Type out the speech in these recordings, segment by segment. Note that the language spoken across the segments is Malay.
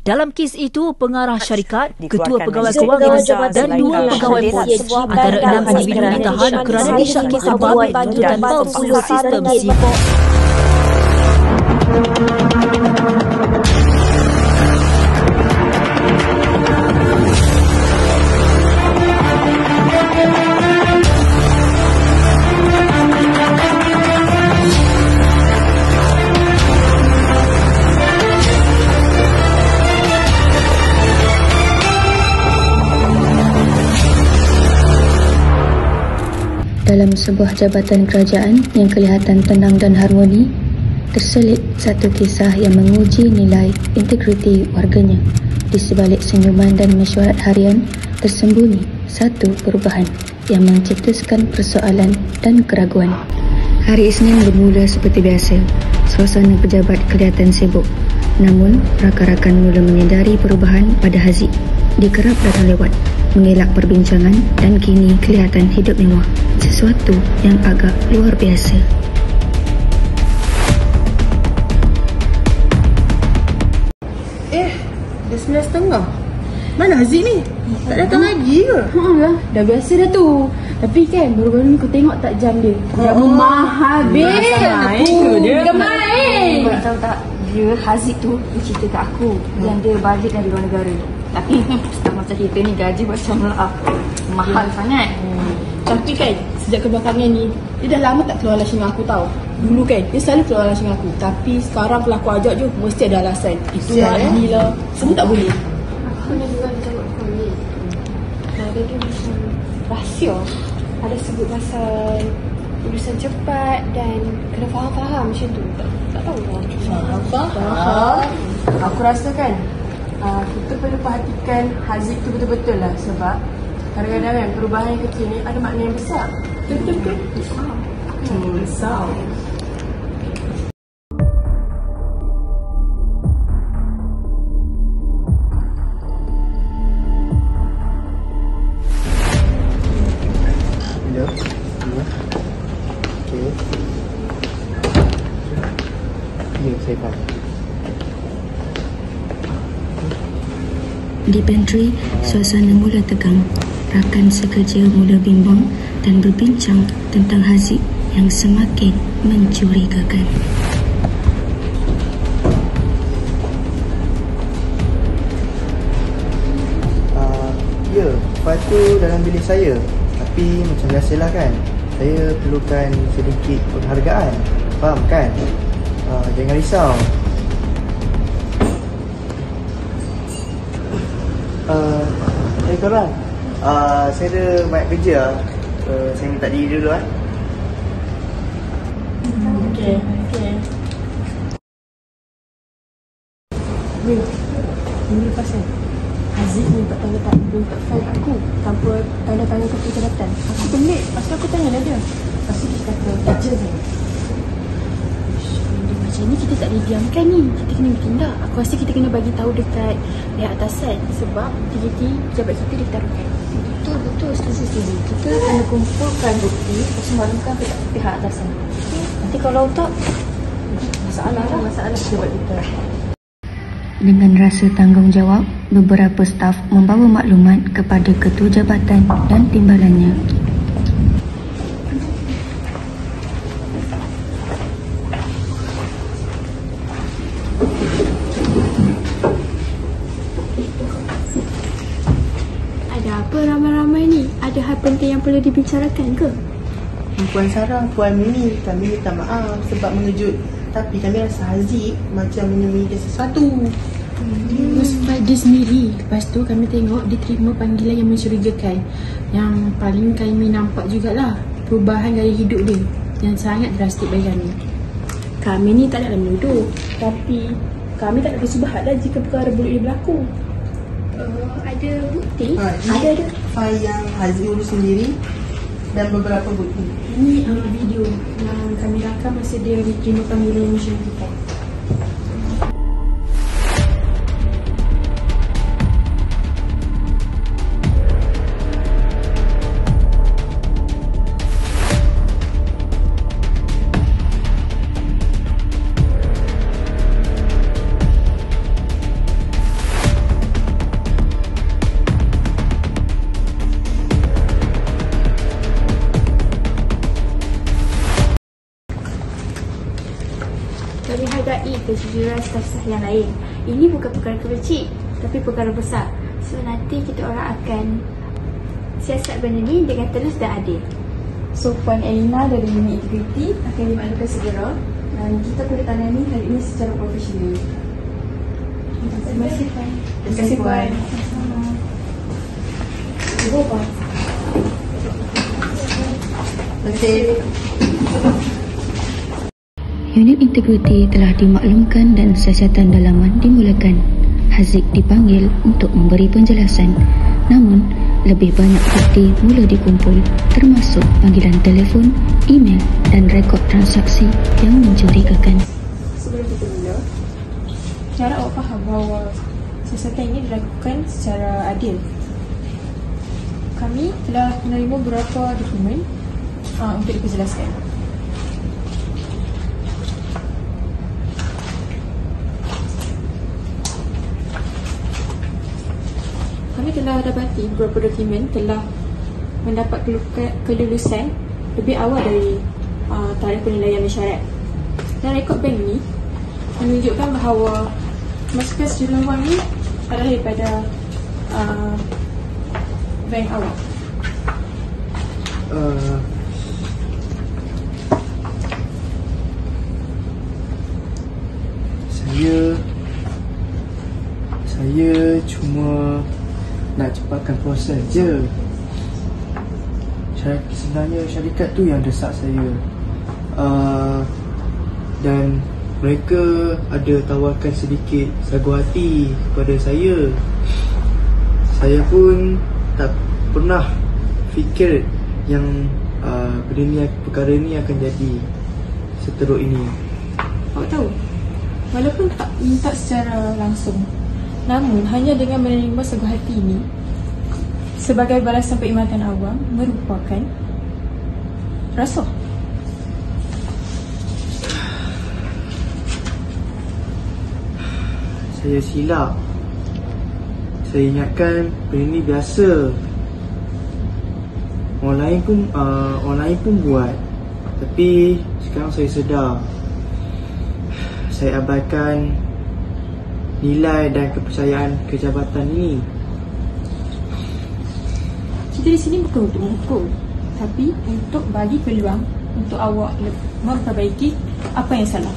Dalam kes itu, pengarah syarikat, ketua pegawai kewangan dan 2 pegawai pos. Antara 6 individu ditahan kerana disyaki terlibat tuntutan palsu sistem sipol. Dalam sebuah jabatan kerajaan yang kelihatan tenang dan harmoni, terselit satu kisah yang menguji nilai integriti warganya. Di sebalik senyuman dan mesyuarat harian, tersembunyi satu perubahan yang mencetuskan persoalan dan keraguan. Hari Isnin bermula seperti biasa. Suasana pejabat kelihatan sibuk. Namun, rakan-rakan mula menyedari perubahan pada Haziq. Dia kerap datang lewat, mengelak perbincangan dan kini kelihatan hidup mewah. Sesuatu yang agak luar biasa. Dah 9:30. Mana Haziq ni? Tak datang lagi ke? Lah, dah biasa dah tu. Tapi kan baru-baru ni kau tengok tak jam dia. Dah mahal habis. Dia main. Kau nak tahu tak? Dia Haziq tu, dia cerita kat aku yang dia balik dari luar negara. Tapi setengah macam kita ni gaji macam mahal sangat. Tapi kan, sejak kebelakangan ni, dia dah lama tak keluar lunch dengan aku tau. Dulu kan, dia selalu keluar lunch dengan aku. Tapi sekarang kalau aku ajak je, mesti ada alasan. Itulah, inilah. Semua tak boleh. Aku ni juga jawab kau ni. Ada dia macam rahsia. Ada sebut pasal urusan cepat dan kena faham-faham macam tu. Tak tahu lah. Faham. Aku rasa kan, kita perlu perhatikan Haziq tu betul-betul lah. Sebab kadang-kadang kan perubahan yang kecil ni ada makna yang besar. Betul-betul. Besar. Di pantry, suasana mula tegang. Rakan sekerja mula bimbang dan berbincang tentang Haziq yang semakin mencurigakan. Ya, sepatu dalam bilik saya. Tapi macam biasalah kan, saya perlukan sedikit penghargaan. Faham kan? Jangan risau. Korang, saya ada banyak kerja. Saya minta diri dulu Okay. Weh, ini pasal Haziq ni tak tanda tak buka fail aku tanpa tanda tangan kartu jabatan. Aku pelik, pasal aku tanya dia. Pasal dia kata kerja je. Macam ni kita tak boleh diamkan ni. Kita kena bertindak. Aku rasa kita kena bagi tahu dekat pihak atasan. Sebab aktiviti pejabat kita ditaruhkan. Betul, setuju. Kita kena kumpulkan bukti, lepas maklumkan pihak atasan. Nanti kalau tak, masalah pejabat kita. Dengan rasa tanggungjawab, beberapa staf membawa maklumat kepada ketua jabatan dan timbalannya. Apa ramai-ramai ni? Ada hal penting yang perlu dibicarakan ke? Puan Sarah, Puan Mimi, kami minta maaf sebab mengejut. Tapi kami rasa Haziq macam menyembunyikan sesuatu. Sebab dia sendiri. Lepas tu kami tengok dia terima panggilan yang mencurigakan. Yang paling kami nampak jugalah perubahan gaya hidup dia yang sangat drastik bagi kami. Kami ni tak nak menuduh, tapi kami tak ada kesubahat lah jika perkara buruk ini berlaku. Ada bukti? Ada. Fail yang Haziq urus sendiri dan beberapa bukti. Ini video yang kami rakam masa dia terima panggilan yang mencurigakan. Kami hargai kejujuran staf-staf yang lain. Ini bukan perkara kecil, tapi perkara besar. So nanti kita orang akan siasat benda ni dengan telus dan adil. So Puan Elina dari Unit Integriti akan dimaklumkan segera dan kita boleh tangani hari ini secara profesional. Terima kasih Puan. Terima kasih Puan. Sama-sama. Ibu Puan. Terima kasih. Unit Integriti telah dimaklumkan dan siasatan dalaman dimulakan. Haziq dipanggil untuk memberi penjelasan. Namun, lebih banyak bukti mula dikumpul termasuk panggilan telefon, email dan rekod transaksi yang mencurigakan. Sebelum kita mula, harap awak faham bahawa siasatan ini dilakukan secara adil. Kami telah menerima beberapa dokumen untuk diperjelaskan. Kami telah dapati beberapa dokumen telah mendapat kelulusan lebih awal dari tarikh penilaian mesyuarat. Dan rekod bank ini menunjukkan bahawa masukan sejumlah wang ini adalah daripada bank awak. Saya cuma nak cepatkan proses je. Sebenarnya syarikat tu yang desak saya. Dan mereka ada tawarkan sedikit sagu hati kepada saya. Saya pun tak pernah fikir yang perkara ni akan jadi seteruk ini. Awak tahu, walaupun tak minta secara langsung, namun hanya dengan menerima sagu hati ini sebagai balasan perkhidmatan awam merupakan rasuah. Saya silap. Saya ingatkan benda ni biasa. Orang lain pun buat. Tapi sekarang saya sedar saya abaikan nilai dan kepercayaan kejabatan ini. Kita di sini bukan untuk menghukum, tapi untuk bagi peluang untuk awak memperbaiki apa yang salah.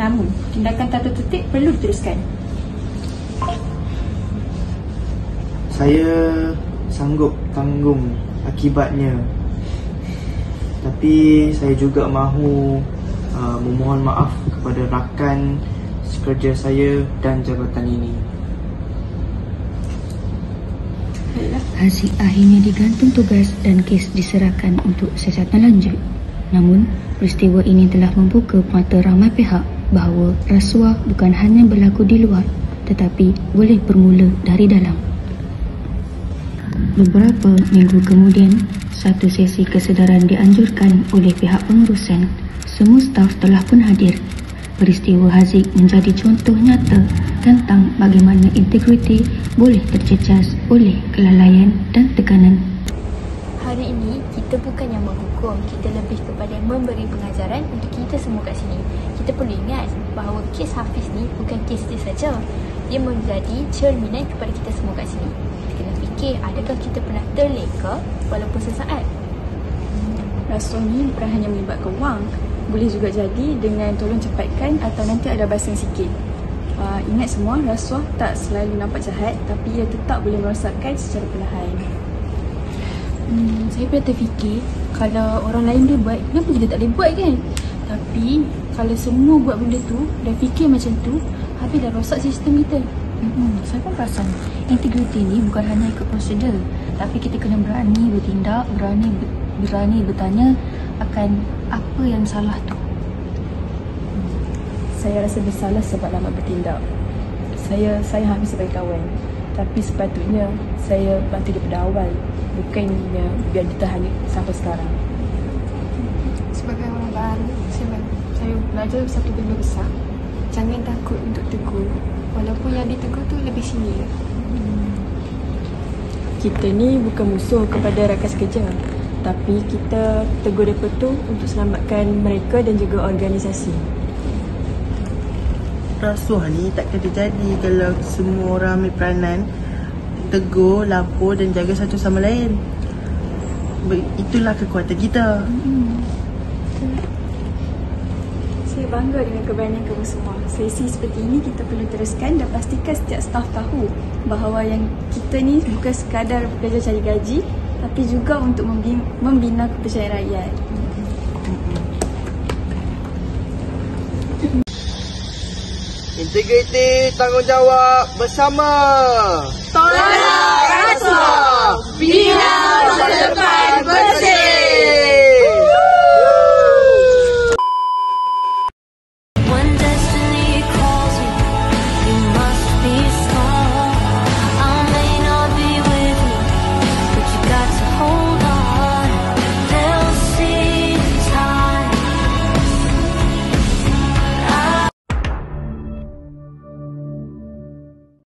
Namun, tindakan tata tertib perlu diteruskan. Saya sanggup tanggung akibatnya. Tapi saya juga mahu memohon maaf kepada rakan sekerja saya dan jabatan ini. Haziq akhirnya digantung tugas dan kes diserahkan untuk siasatan lanjut. Namun, peristiwa ini telah membuka mata ramai pihak bahawa rasuah bukan hanya berlaku di luar tetapi boleh bermula dari dalam. Beberapa minggu kemudian, satu sesi kesedaran dianjurkan oleh pihak pengurusan. Semua staf telah pun hadir. Peristiwa Haziq menjadi contoh nyata tentang bagaimana integriti boleh tercecas oleh kelalaian dan tekanan. Hari ini, kita bukan yang menghukum, kita lebih kepada memberi pengajaran untuk kita semua kat sini. Kita perlu ingat bahawa kes Hafiz ni bukan kes dia saja. Dia menjadi cerminan kepada kita semua kat sini. Kita kena fikir, adakah kita pernah terleka walaupun sesaat? Rasuah ni bukan hanya melibatkan wang, boleh juga jadi dengan tolong cepatkan atau nanti ada bahasan sikit. Ingat semua, rasuah tak selalu nampak jahat, tapi ia tetap boleh merosakkan secara perlahan. Saya pernah terfikir, kalau orang lain dia buat, kenapa kita tak boleh buat kan? Tapi kalau semua buat benda tu dan fikir macam tu, habis dah rosak sistem kita. Saya pun perasan integriti ni bukan hanya ikut prosedur, tapi kita kena berani bertindak, berani bertanya akan apa yang salah tu. Saya rasa bersalah sebab lambat bertindak. Saya hampir sebagai kawan, tapi sepatutnya saya bantu daripada awal, bukannya biar ditahan sampai sekarang. Sebagai orang baru, saya belajar satu benda besar. Jangan takut untuk tegur, walaupun yang ditegur tu lebih senior. Kita ni bukan musuh kepada rakan sekerja, tapi kita tegur mereka tu untuk selamatkan mereka dan juga organisasi. rasuah ni takkan terjadi kalau semua orang ambil peranan tegur, lapor dan jaga satu sama lain. Itulah kekuatan kita. Saya bangga dengan keberanian kamu semua. Sesi seperti ini kita perlu teruskan dan pastikan setiap staf tahu bahawa yang kita ni bukan sekadar bekerja cari gaji, tapi juga untuk membina kepercayaan rakyat. Integriti, tanggungjawab bersama. Tolak rasuah, bina